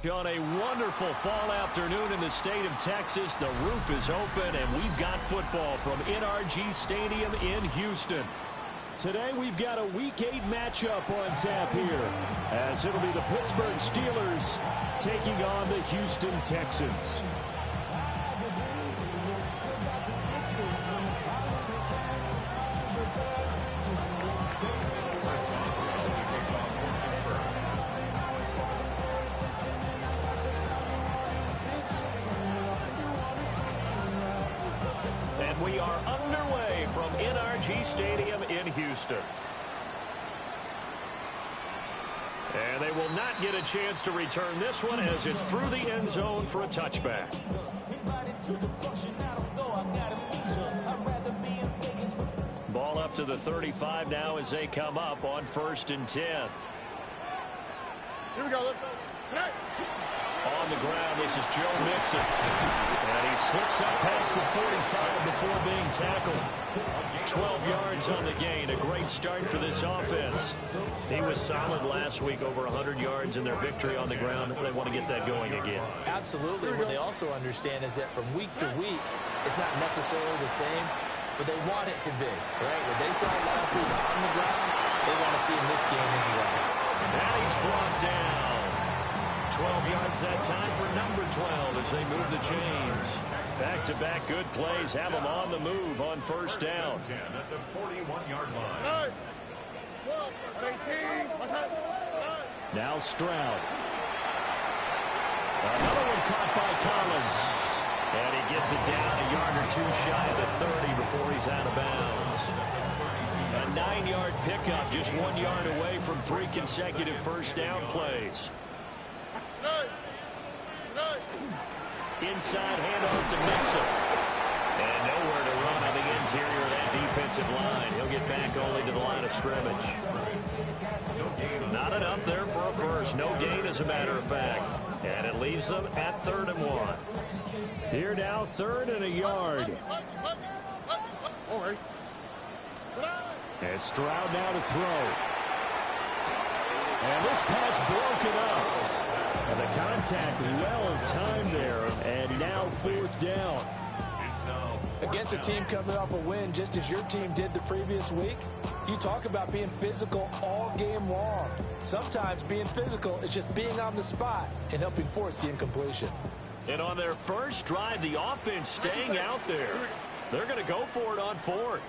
On a wonderful fall afternoon in the state of Texas, the roof is open, and we've got football from NRG Stadium in Houston. Today, we've got a Week 8 matchup on tap here, as it'll be the Pittsburgh Steelers taking on the Houston Texans. We are underway from NRG Stadium in Houston. And they will not get a chance to return this one as it's through the end zone for a touchback. Ball up to the 35 now as they come up on 1st and 10. Here we go. Let's go. Hey. On the ground, this is Joe Mixon. And he slips up past the 45 before being tackled. 12 yards on the gain. A great start for this offense. He was solid last week, over 100 yards in their victory on the ground. They want to get that going again. Absolutely. What they also understand is that from week to week, it's not necessarily the same, but they want it to be, right? What they saw last week on the ground, they want to see in this game as well. And he's brought down. 12 yards that time for number 12 as they move the chains. Back-to-back good plays have them on the move on 1st down. At the 41-yard line. Now Stroud. Another one caught by Collins. And he gets it down a yard or two shy of the 30 before he's out of bounds. A 9-yard pickup, just 1 yard away from 3 consecutive first down plays. Inside handoff to Mixon. And nowhere to run on the interior of that defensive line. He'll get back only to the line of scrimmage. Not enough there for a first. No gain, as a matter of fact. And it leaves them at 3rd and 1. Here now, 3rd and a yard. And Stroud now to throw. And this pass broken up. And the contact well-timed there, and now 4th down. Against a team coming off a win just as your team did the previous week, you talk about being physical all game long. Sometimes being physical is just being on the spot and helping force the incompletion. And on their first drive, the offense staying out there. They're going to go for it on 4th.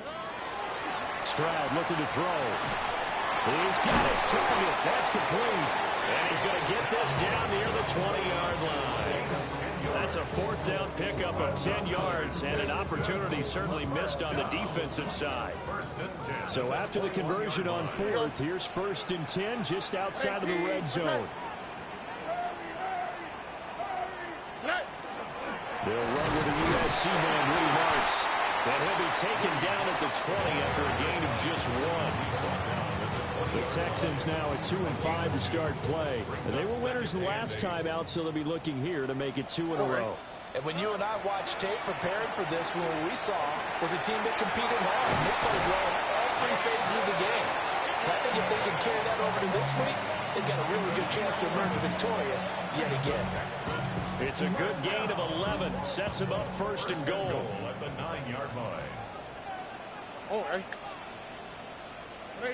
Stroud looking to throw. He's got his target. That's complete. And he's going to get this down near the 20-yard line. That's a 4th down pickup of 10 yards, and an opportunity certainly missed on the defensive side. So after the conversion on 4th, here's 1st and 10 just outside of the red zone. They'll run with the USC man, Woody Marks. And he'll be taken down at the 20 after a gain of just 1. The Texans now at 2-5 to start play. And they were winners the last time out, so they'll be looking here to make it 2 in a row. And when you and I watched tape preparing for this, what we saw was a team that competed hard. They played well in all 3 phases of the game. And I think if they can carry that over to this week, they've got a really good chance to emerge victorious yet again. It's a good gain of 11. Sets them up 1st and goal. At the 9-yard line. On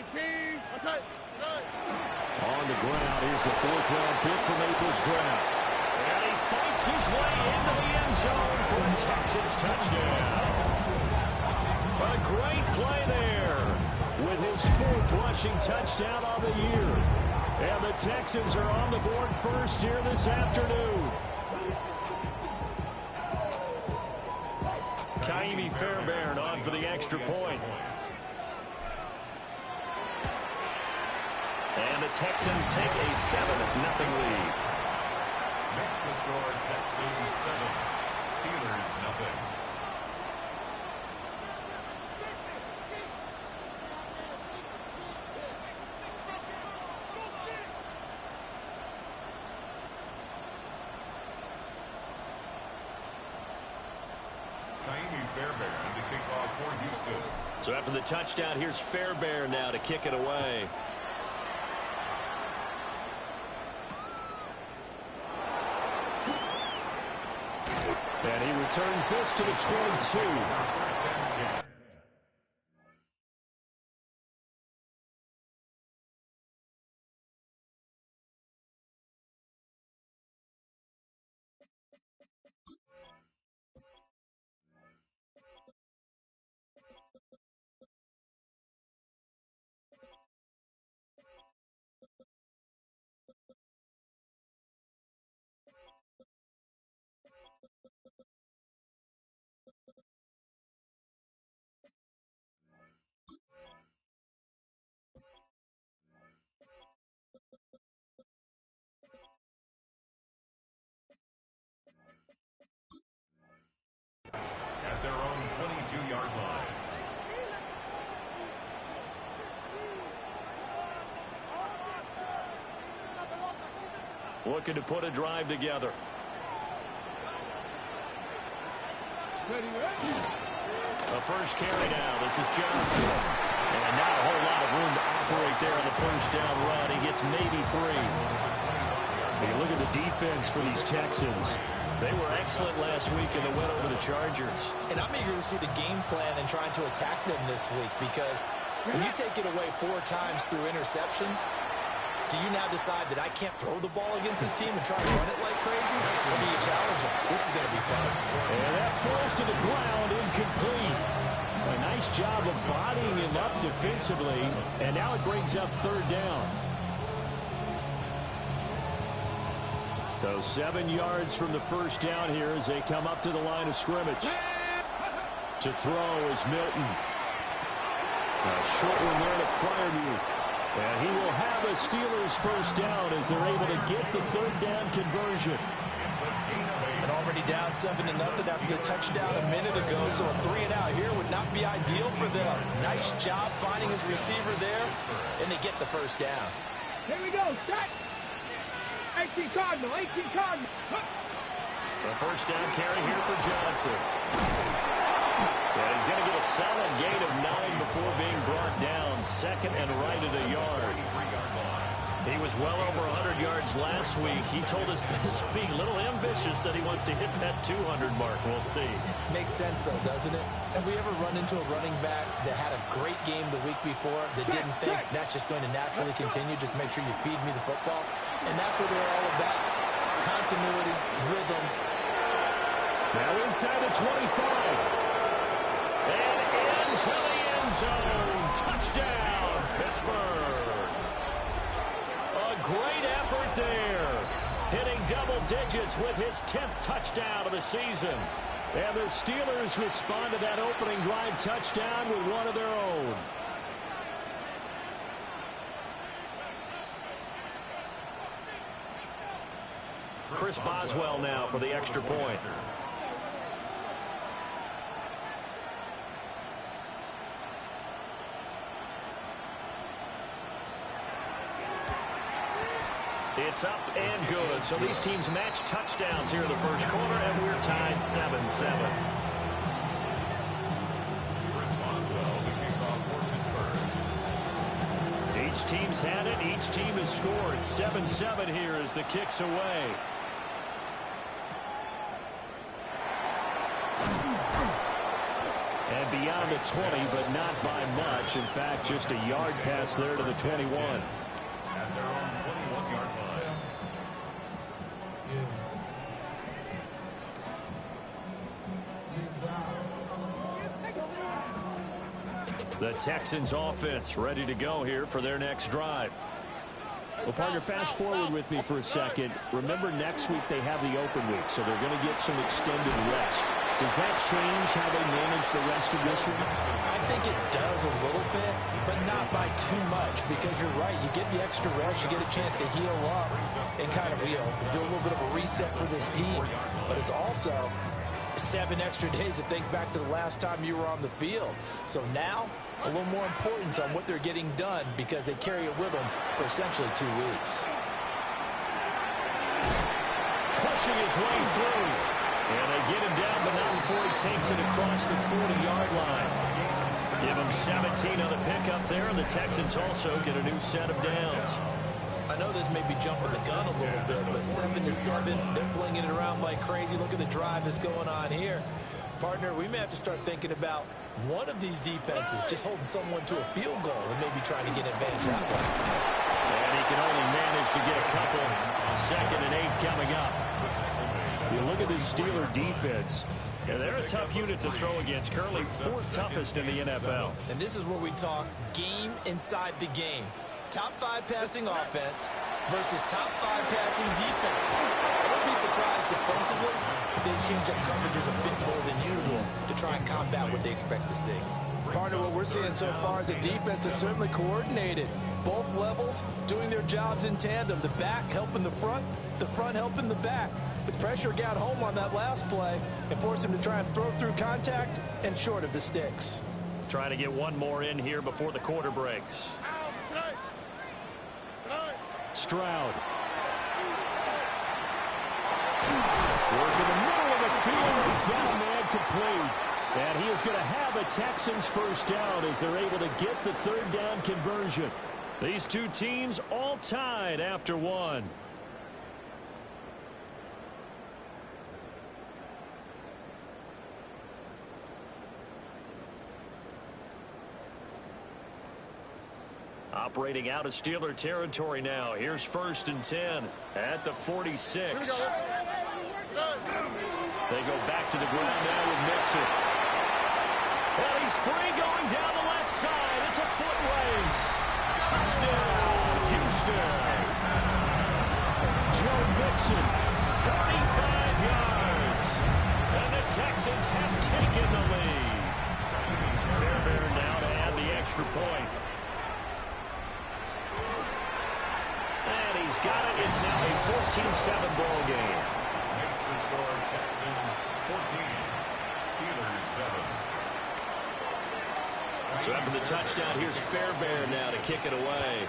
the ground, here's the 4th-round pick from April's draft. And he fights his way into the end zone for a Texans touchdown. A great play there with his 4th rushing touchdown on the year. And the Texans are on the board first here this afternoon. Kaimi Fairbairn on for the extra point. And the Texans take a 7-0 lead. Next to score, Texans 7, Steelers nothing. Kaimi Fairbairn to kick off for Houston. So after the touchdown, here's Fairbairn now to kick it away. And he returns this to the 22. At their own 22-yard line. Looking to put a drive together. The first carry now. This is Johnson. And not a whole lot of room to operate there on the first down run. He gets maybe 3. You look at the defense for these Texans. They were excellent last week in the win over the Chargers. And I'm eager to see the game plan and trying to attack them this week, because when you take it away 4 times through interceptions, do you now decide that I can't throw the ball against this team and try to run it like crazy? Or do you challenge them? This is going to be fun. And that falls to the ground, incomplete. A nice job of bodying him up defensively, and now it brings up 3rd down. So 7 yards from the first down here as they come up to the line of scrimmage. To throw is Milton. A short one there to Freiermuth. And he will have a Steelers first down as they're able to get the 3rd down conversion. And already down 7-0 after the touchdown a minute ago, so a 3-and-out here would not be ideal for them. Nice job finding his receiver there, and they get the first down. Here we go, set! 18 Cardinal, 18 Cardinal. The first down carry here for Johnson. And he's going to get a solid gain of 9 before being brought down. 2nd and right at a yard. He was well over 100 yards last week. He told us this week, a little ambitious, that he wants to hit that 200 mark. We'll see. Makes sense, though, doesn't it? Have we ever run into a running back that had a great game the week before that didn't think that's just going to naturally continue? Just make sure you feed me the football. And that's what they're all about. Continuity, rhythm. Now inside the 25. And into the end zone. Touchdown, Pittsburgh. A great effort there. Hitting double digits with his 10th touchdown of the season. And the Steelers respond to that opening drive touchdown with one of their own. Chris Boswell now for the extra point. It's up and good. So these teams match touchdowns here in the first quarter, and we're tied 7-7. Chris Boswell, the kickoff for Pittsburgh. Each team's had it. Each team has scored. 7-7 here as the kick's away. And beyond the 20, but not by much. In fact, just a yard pass there to the 21. At their own 21-yard line. The Texans offense ready to go here for their next drive. Well, partner, fast forward with me for a second. Remember, next week they have the open week, so they're going to get some extended rest. Does that change how they manage the rest of this week? I think it does a little bit, but not by too much, because you're right. You get the extra rest. You get a chance to heal up and kind of, do a little bit of a reset for this team. But it's also 7 extra days to think back to the last time you were on the field. So now, a little more importance on what they're getting done, because they carry it with them for essentially 2 weeks. Pushing his way through. And they get him down, but not before he takes it across the 40-yard line. Give him 17 on the pickup there, and the Texans also get a new set of downs. I know this may be jumping the gun a little bit, but 7-7, they're flinging it around like crazy. Look at the drive that's going on here. Partner, we may have to start thinking about one of these defenses just holding someone to a field goal and maybe trying to get an advantage that way. And he can only manage to get a couple. 2nd and 8 coming up. You look at this Steeler defense. Yeah, they're a tough unit to throw against. Currently 4th toughest in the NFL. And this is where we talk game inside the game. Top 5 passing offense versus top 5 passing defense. I wouldn't be surprised defensively if they change up coverages a bit more than usual to try and combat what they expect to see. Partner, what we're seeing so far is a defense that's certainly coordinated. Both levels doing their jobs in tandem. The back helping the front helping the back. The pressure got home on that last play and forced him to try and throw through contact and short of the sticks. Trying to get one more in here before the quarter breaks. Stroud. Work in the middle of the field. He's got a man complete. And he is going to have a Texans first down as they're able to get the 3rd down conversion. These two teams all tied after 1. Operating out of Steeler territory now. Here's 1st and 10 at the 46. They go back to the ground now with Mixon. And he's free going down the left side. It's a foot race. Touchdown, Houston. Joe Mixon, 35 yards. And the Texans have taken the lead. Fairbairn now to add the extra point. And he's got it. It's now a 14-7 ball game. Makes the score Texans 14, Steelers 7. So after the touchdown, here's Fairbairn now to kick it away.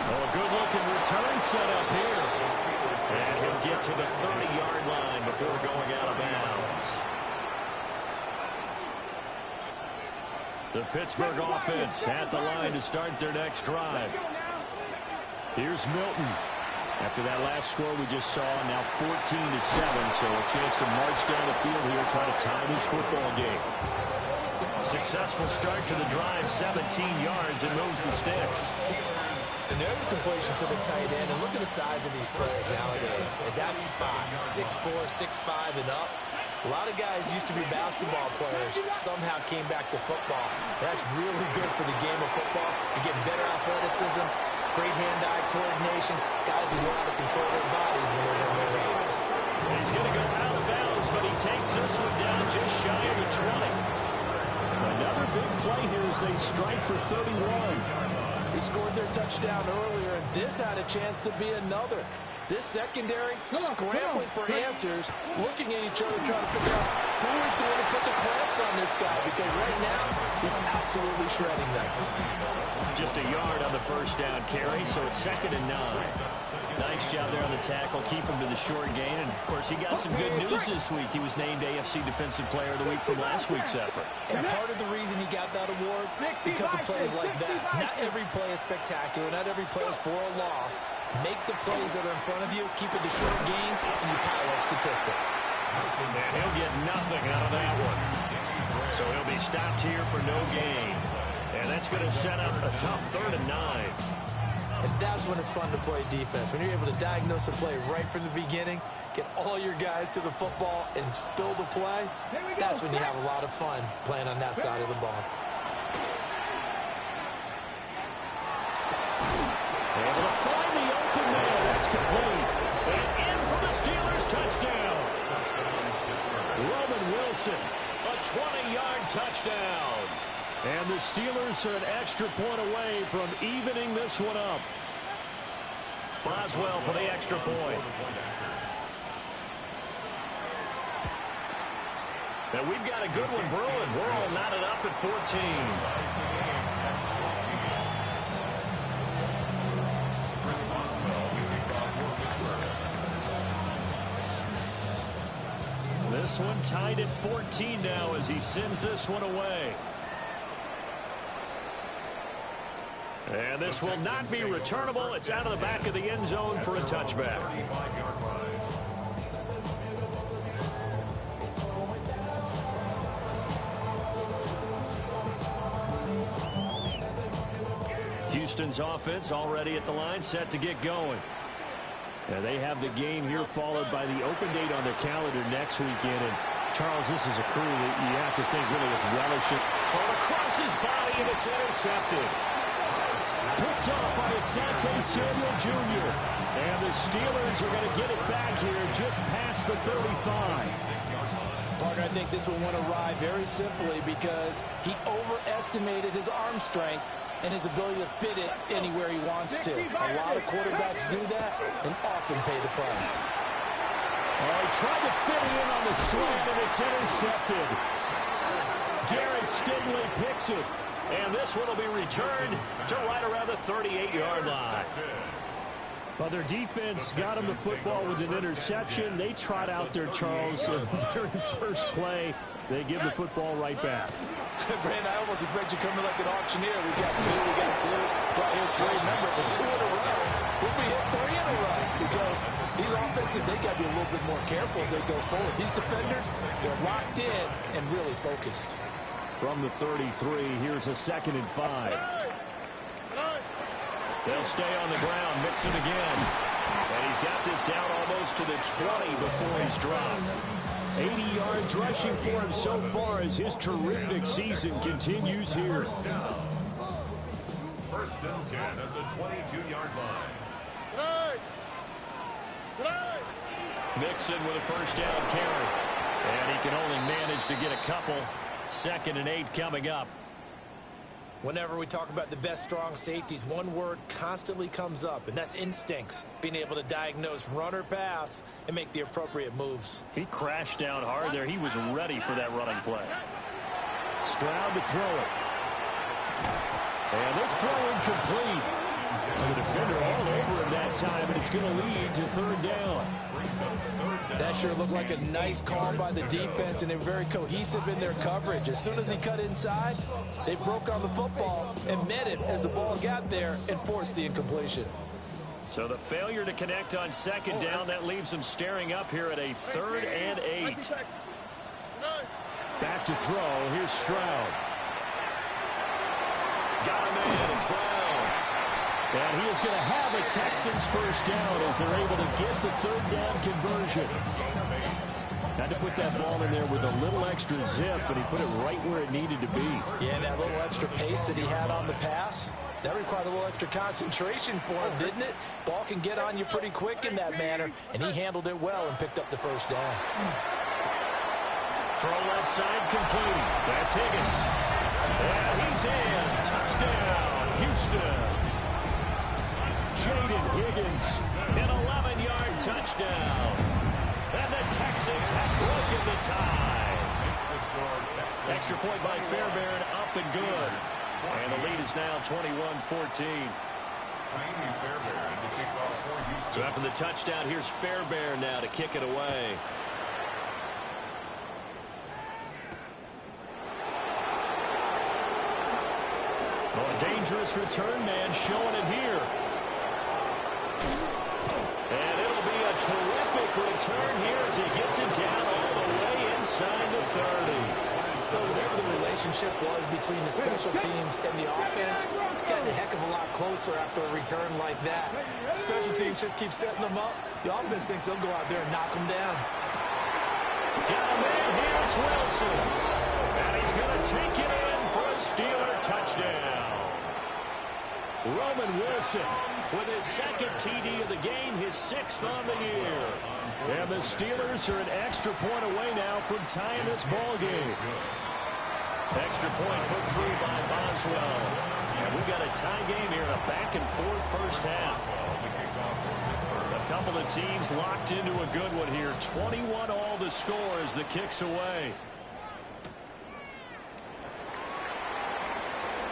Oh, a good-looking return set up here. And he'll get to the 30-yard line before going out of bounds. The Pittsburgh offense at the line to start their next drive. Here's Milton. After that last score we just saw, now 14-7, so a chance to march down the field here, try to tie this football game. Successful start to the drive, 17 yards, and moves the sticks. And there's a completion to the tight end, and look at the size of these players nowadays. At that spot, 6'4", 6'5", and up. A lot of guys used to be basketball players, somehow came back to football. That's really good for the game of football. You get better athleticism, great hand-eye coordination, guys who know how to control their bodies when they're running their routes. He's going to go out of bounds, but he takes this one down just shy of the 20. Another big play here as they strike for 31. They scored their touchdown earlier, and this had a chance to be another. This secondary scrambling for answers, looking at each other, trying to figure out who is going to put the clamps on this guy, because right now he's absolutely shredding them. Just a yard on the first down carry, so it's 2nd and 9. Nice job there on the tackle, keep him to the short gain, and of course he got some good news this week. He was named AFC Defensive Player of the Week from last week's effort. And part of the reason he got that award, because of plays like that. Not every play is spectacular, not every play is for a loss. Make the plays that are in front of you, keep it to short gains, and you pile up statistics. And he'll get nothing out of that one. So he'll be stopped here for no gain. And that's going to set up a tough 3rd and 9. And that's when it's fun to play defense. When you're able to diagnose a play right from the beginning, get all your guys to the football and spill the play, that's when you have a lot of fun playing on that side of the ball. Able to find the open man. That's complete. And in for the Steelers touchdown. Roman Wilson, a 20-yard touchdown. And the Steelers are an extra point away from evening this one up. Boswell for the extra point. And we've got a good one brewing. We're all knotted up at 14. this one. Tied at 14 now as he sends this one away. And this will not be returnable. It's out of the back of the end zone for a touchback. Houston's offense already at the line, set to get going. And they have the game here followed by the open date on their calendar next weekend. And Charles, this is a crew that you have to think really is relishing. Thrown across his body, and it's intercepted. Picked off by Asante Samuel Jr. And the Steelers are going to get it back here just past the 35. Parker, I think this will want to ride very simply because he overestimated his arm strength and his ability to fit it anywhere he wants to. A lot of quarterbacks do that and often pay the price. Oh, he tried to fit it in on the slant, and it's intercepted. Darren Stingley picks it. And this one will be returned to right around the 38-yard line. Well, their defense got him the football with an interception. They trot out there, Charles, in the very first play. They give the football right back. Brandon, I almost expect you coming like an auctioneer. We got two, right here three. Remember, it was two in a row. We'll be hit three in a row because these offenses, they got to be a little bit more careful as they go forward. These defenders, they're locked in and really focused. From the 33, here's a 2nd and 5. They'll stay on the ground, mix it again. And he's got this down almost to the 20 before he's dropped. 80 yards rushing for him so far as his terrific season continues here. First and 10 at the 22-yard line. Mixon with a first down carry. And he can only manage to get a couple. 2nd and 8 coming up. Whenever we talk about the best strong safeties, one word constantly comes up, and that's instincts. Being able to diagnose run or pass and make the appropriate moves. He crashed down hard there. He was ready for that running play. Stroud to throw it. And this throw incomplete. And the defender all over him that time, and it's going to lead to 3rd down. That sure looked like a nice call by the defense, and they're very cohesive in their coverage. As soon as he cut inside, they broke on the football and met it as the ball got there and forced the incompletion. So the failure to connect on 2nd down, that leaves them staring up here at a 3rd and 8. Back to throw. Here's Stroud. Got him in. It's Brown. And he is going to have a Texans first down as they're able to get the 3rd down conversion. Had to put that ball in there with a little extra zip, and he put it right where it needed to be. Yeah, that little extra pace that he had on the pass, that required a little extra concentration for him, didn't it? Ball can get on you pretty quick in that manner, and he handled it well and picked up the first down. Throw left side complete. That's Higgins. And he's in. Touchdown, Houston. Jaden Higgins, an 11-yard touchdown. And the Texans have broken the tie. Extra point by Fairbairn, up and good. And the lead is now 21-14. So after the touchdown, here's Fairbairn now to kick it away. Well, a dangerous return man showing it here. And it'll be a terrific return here as he gets it down all the way inside the 30. So whatever the relationship was between the special teams and the offense, it's gotten a heck of a lot closer after a return like that. The special teams just keep setting them up. The offense thinks they'll go out there and knock them down. Got a man here, it's Wilson. And he's going to take it in for a Steeler touchdown. Roman Wilson with his 2nd TD of the game, his 6th on the year. And the Steelers are an extra point away now from tying this ball game. Extra point put through by Boswell. And we've got a tie game here in a back-and-forth first half. A couple of teams locked into a good one here. 21 all the score as the kick's away.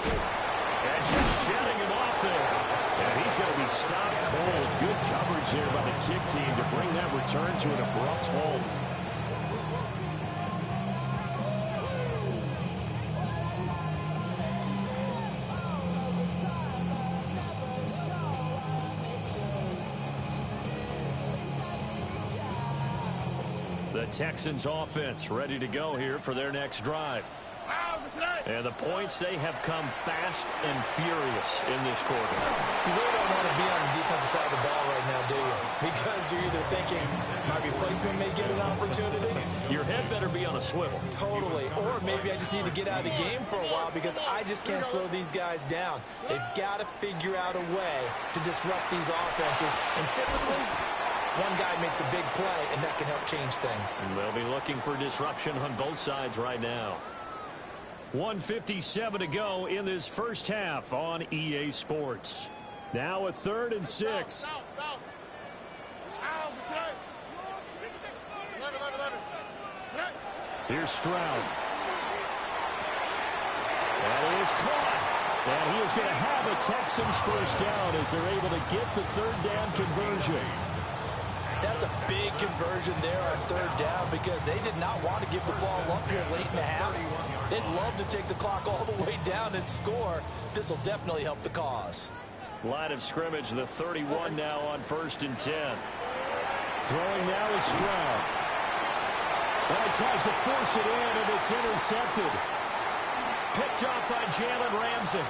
And just shedding him off there. And he's going to be stopped cold. Good coverage there by the kick team to bring that return to an abrupt halt. Texans offense ready to go here for their next drive. And the points, they have come fast and furious in this quarter. You really don't want to be on the defensive side of the ball right now, do you? Because you're either thinking my replacement may get an opportunity. Your head better be on a swivel. Totally. Or maybe I just need to get out of the game for a while because I just can't slow these guys down. They've got to figure out a way to disrupt these offenses. And typically, one guy makes a big play, and that can help change things. And they'll be looking for disruption on both sides right now. 1:57 to go in this first half on EA Sports. Now a 3rd and 6. Here's Stroud. That is caught. And he is going to have a Texans first down as they're able to get the 3rd down conversion. That's a big conversion there on 3rd down because they did not want to give the ball up here late in the half. They'd love to take the clock all the way down and score. This will definitely help the cause. Line of scrimmage, the 31 now on 1st and 10. Throwing now is Stroud. And he tries to force it in, and it's intercepted. Picked off by Jalen Ramsey.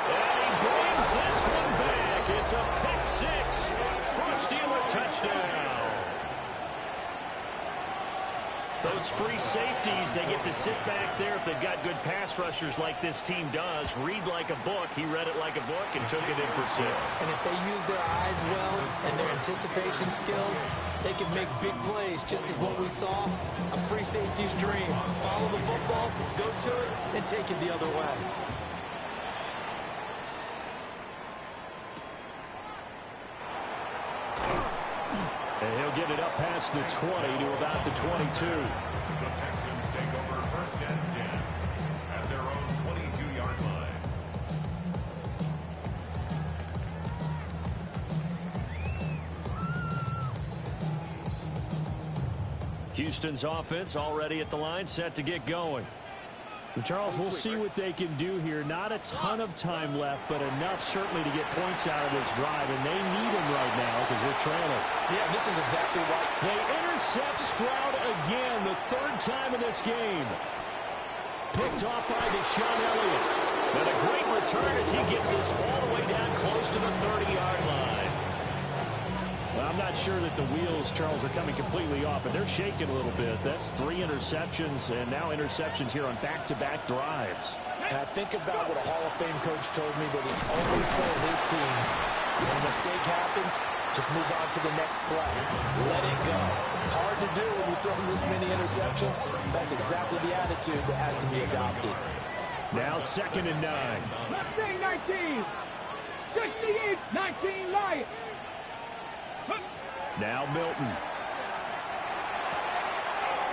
And he brings this one back. It's a pick 6 for a Steeler touchdown. Those free safeties, they get to sit back there if they've got good pass rushers like this team does. Read like a book. He read it like a book and took it in for 6. And if they use their eyes well and their anticipation skills, they can make big plays, just as what we saw. A free safety's dream. Follow the football, go to it, and take it the other way. And he'll get it up past the 20 to about the 22. The Texans take over 1st and 10 at their own 22-yard line. Houston's offense already at the line, set to get going. Charles, we'll see what they can do here. Not a ton of time left, but enough certainly to get points out of this drive, and they need them right now because they're trailing. Yeah, this is exactly right. They intercept Stroud again, the 3rd time in this game. Picked off by Deshaun Elliott. And a great return as he gets this all the way down close to the 30-yard line. Well, I'm not sure that the wheels, Charles, are coming completely off, but they're shaking a little bit. That's 3 interceptions, and now interceptions here on back-to-back drives. And I think about what a Hall of Fame coach told me, that he always told his teams, when a mistake happens, just move on to the next play. Let it go. Hard to do when you throw this many interceptions. That's exactly the attitude that has to be adopted. Now 2nd and 9. Mustang 19. 68, 19 Lions. Now Milton.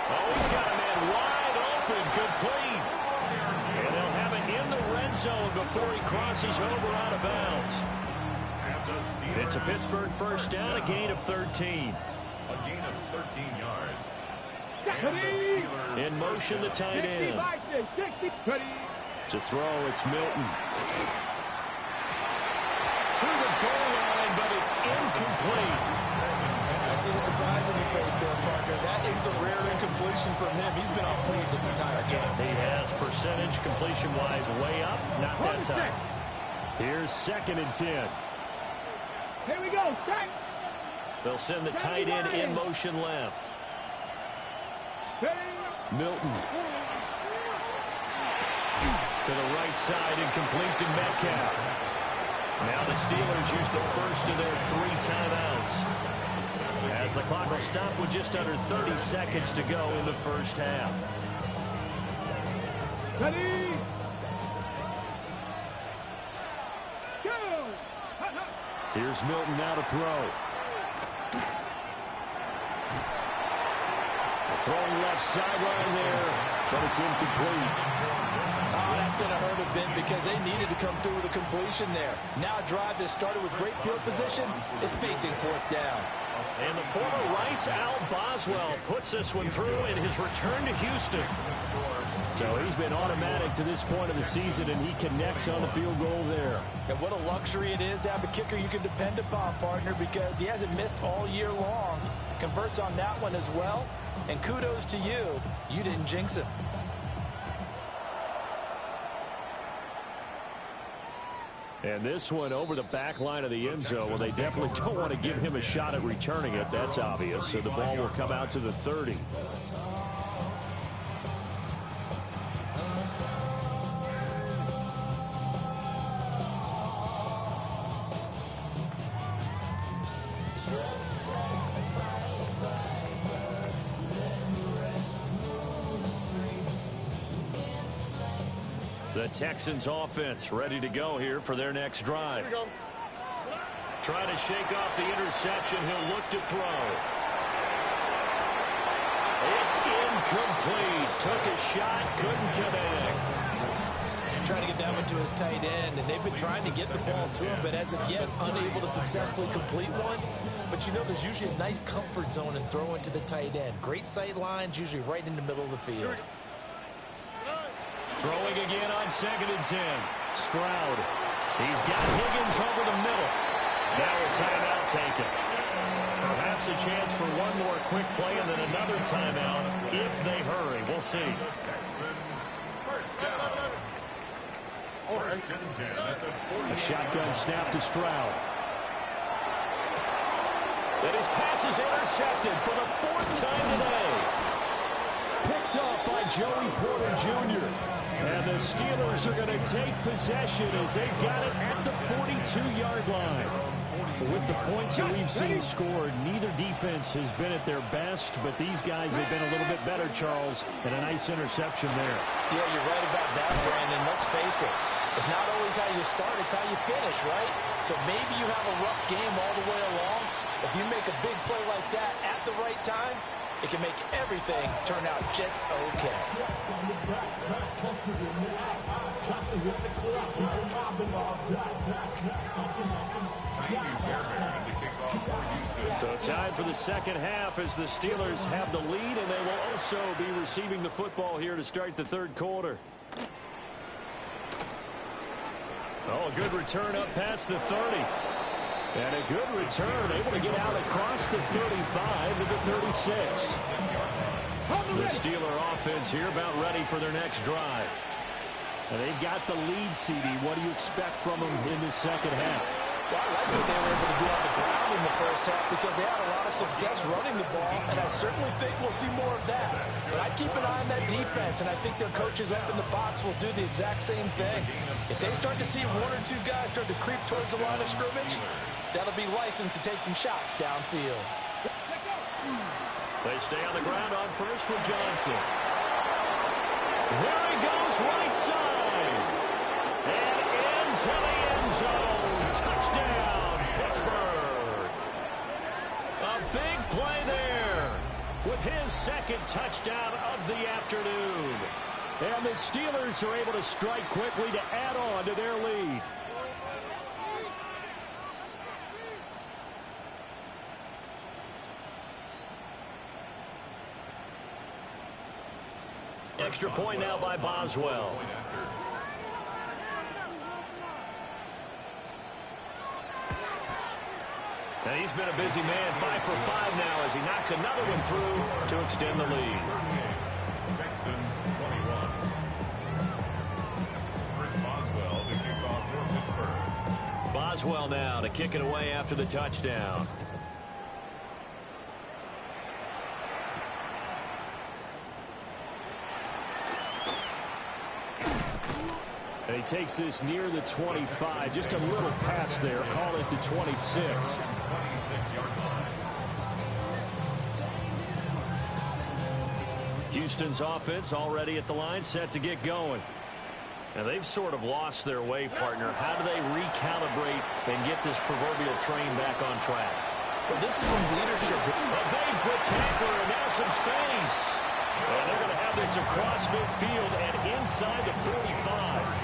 Oh, he's got a man wide open, complete. And they'll have it in the red zone before he crosses over out of bounds. It's a Pittsburgh first down, a gain of 13. A gain of 13 yards. In motion, the tight end. To throw, it's Milton. To the goal line, but it's incomplete. I see the surprise in your face there, partner. That is a rare incompletion from him. He's been on point this entire game. He has percentage completion-wise way up. Not that time. Here's 2nd and 10. Here we go. Strike. They'll send the tight end in motion left. Milton. To the right side and complete to Metcalf. Now the Steelers use the first of their 3 timeouts. As the clock will stop with just under 30 seconds to go in the first half. Ready. Go. Here's Milton now to throw. Throwing left sideline there, but it's incomplete. Oh, that's going to hurt a bit because they needed to come through with a completion there. Now a drive that started with great field position is facing 4th down. And the former Rice Al Boswell puts this one through in his return to Houston. So he's been automatic to this point of the season, and he connects on the field goal there. And what a luxury it is to have a kicker you can depend upon, partner, because he hasn't missed all year long. converts on that one as well. And kudos to you. You didn't jinx him. And this one over the back line of the end zone. Well, they definitely don't want to give him a shot at returning it. That's obvious. So the ball will come out to the 30. The Texans offense ready to go here for their next drive. Trying to shake off the interception. He'll look to throw. It's incomplete. Took a shot, couldn't connect. Trying to get that one to his tight end, and they've been trying to get the ball to him, but as of yet, unable to successfully complete one. But you know, there's usually a nice comfort zone in throwing to the tight end. Great sight lines, usually right in the middle of the field. Throwing again on 2nd and 10. Stroud. He's got Higgins over the middle. Now a timeout taken. Perhaps a chance for one more quick play and then another timeout if they hurry. We'll see. Texans first down. A shotgun snap to Stroud. And his pass is intercepted for the 4th time today. Picked off by Joey Porter Jr. And the Steelers are going to take possession as they've got it at the 42-yard line. But with the points that we've seen scored, neither defense has been at their best, but these guys have been a little bit better, Charles, and a nice interception there. Yeah, you're right about that, Brandon. Let's face it. It's not always how you start, it's how you finish, right? So maybe you have a rough game all the way along. If you make a big play like that at the right time, it can make everything turn out just okay. So time for the second half as the Steelers have the lead, and they will also be receiving the football here to start the 3rd quarter. Oh, a good return up past the 30. And a good return, able to get out across the 35 to the 36. The Steeler offense here about ready for their next drive. And they've got the lead, CD. What do you expect from them in the second half? Well, I like what they were able to do on the ground in the first half because they had a lot of success running the ball, and I certainly think we'll see more of that. But I keep an eye on that defense, and I think their coaches up in the box will do the exact same thing. If they start to see 1 or 2 guys start to creep towards the line of scrimmage, that'll be licensed to take some shots downfield. They stay on the ground on first with Johnson. There he goes, right side. And into the end zone. Touchdown, Pittsburgh. A big play there with his 2nd touchdown of the afternoon. And the Steelers are able to strike quickly to add on to their lead. Extra point now by Boswell. And he's been a busy man, 5 for 5 now as he knocks another one through to extend the lead. Texans 21. Chris Boswell to kick off for Pittsburgh. Boswell now to kick it away after the touchdown. And he takes this near the 25. Just a little pass there. Call it the 26. 26-yard line. Houston's offense already at the line, set to get going. And they've sort of lost their way, partner. How do they recalibrate and get this proverbial train back on track? Well, this is when leadership Evades the tackler, and now some space. And they're going to have this across midfield and inside the 45.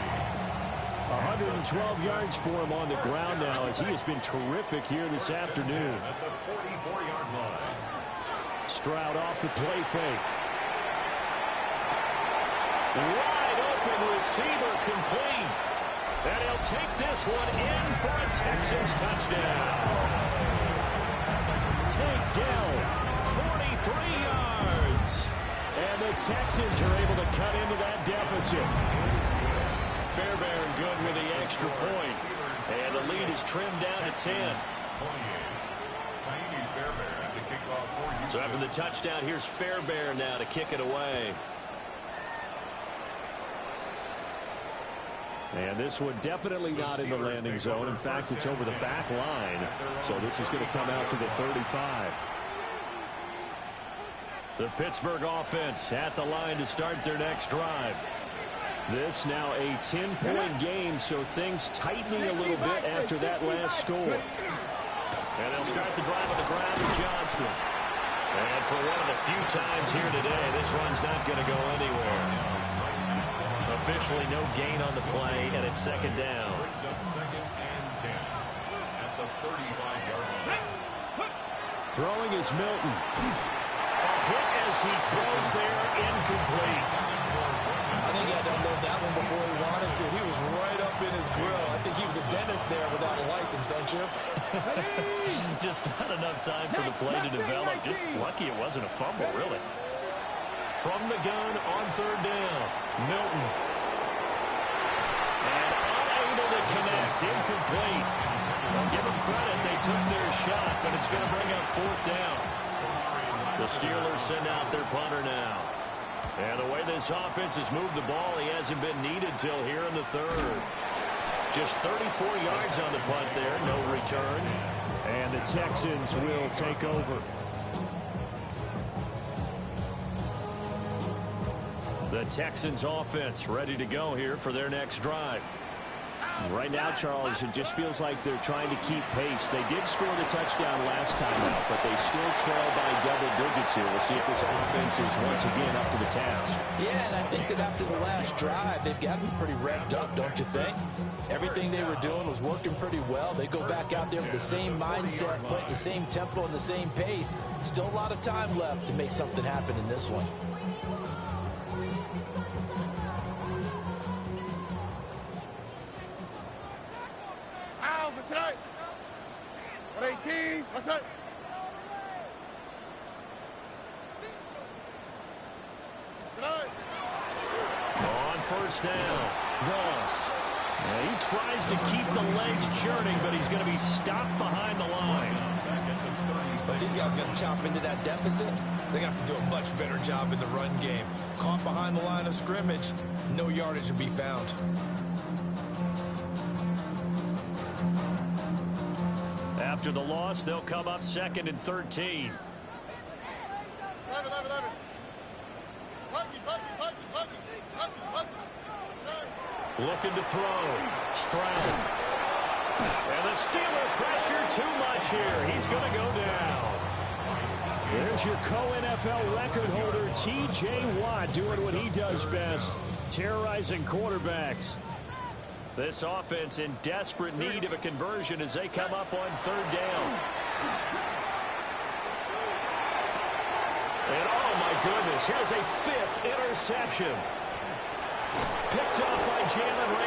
112 yards for him on the ground now as he has been terrific here this afternoon. At the 44-yard line. Stroud off the play fake. Wide open receiver complete. And he'll take this one in for a Texans touchdown. takedown. 43 yards. And the Texans are able to cut into that deficit. Fairbairn good with the extra point. And the lead is trimmed down to 10. So after the touchdown, here's Fairbairn now to kick it away. And this one definitely not in the landing zone. In fact, it's over the back line. So this is going to come out to the 35. The Pittsburgh offense at the line to start their next drive. This now a 10-point game, so things tightening a little bit after that last score. And they'll start the drive on the ground with Johnson. And for one of the few times here today, this run's not going to go anywhere. Officially no gain on the play, and it's second down. Second and 10 at the 35-yard line. Throwing is Milton. A hit as he throws there, incomplete. I think he had to unload that one before he wanted to. He was right up in his grill. I think he was a dentist there without a license, don't you? Just not enough time for the play to develop. Just lucky it wasn't a fumble, really. From the gun on third down, Milton. And unable to connect, incomplete. Well, give them credit, they took their shot, but it's going to bring up fourth down. The Steelers send out their punter now. And the way this offense has moved the ball, he hasn't been needed till here in the third. Just 34 yards on the punt there, no return. And the Texans will take over. The Texans offense ready to go here for their next drive. Right now, Charles, it just feels like they're trying to keep pace. They did score the touchdown last time out, but they still trail by double digits here. We'll see if this offense is once again up to the task. Yeah, and I think that after the last drive, they've got to be pretty revved up, don't you think? Everything they were doing was working pretty well. They go back out there with the same mindset, playing the same tempo and the same pace. Still a lot of time left to make something happen in this one. What's up? 118. What's up? On first down, Ross. He tries to keep the legs churning, but he's going to be stopped behind the line. But these guys got to chop into that deficit. They got to do a much better job in the run game. Caught behind the line of scrimmage, no yardage to be found. After the loss, they'll come up second and 13. Looking to throw. Stroud. And the Steeler pressure too much here. He's going to go down. There's your co-NFL record holder, T.J. Watt, doing what he does best, terrorizing quarterbacks. This offense in desperate need of a conversion as they come up on third down. And oh my goodness, here's a fifth interception. Picked up by Jalen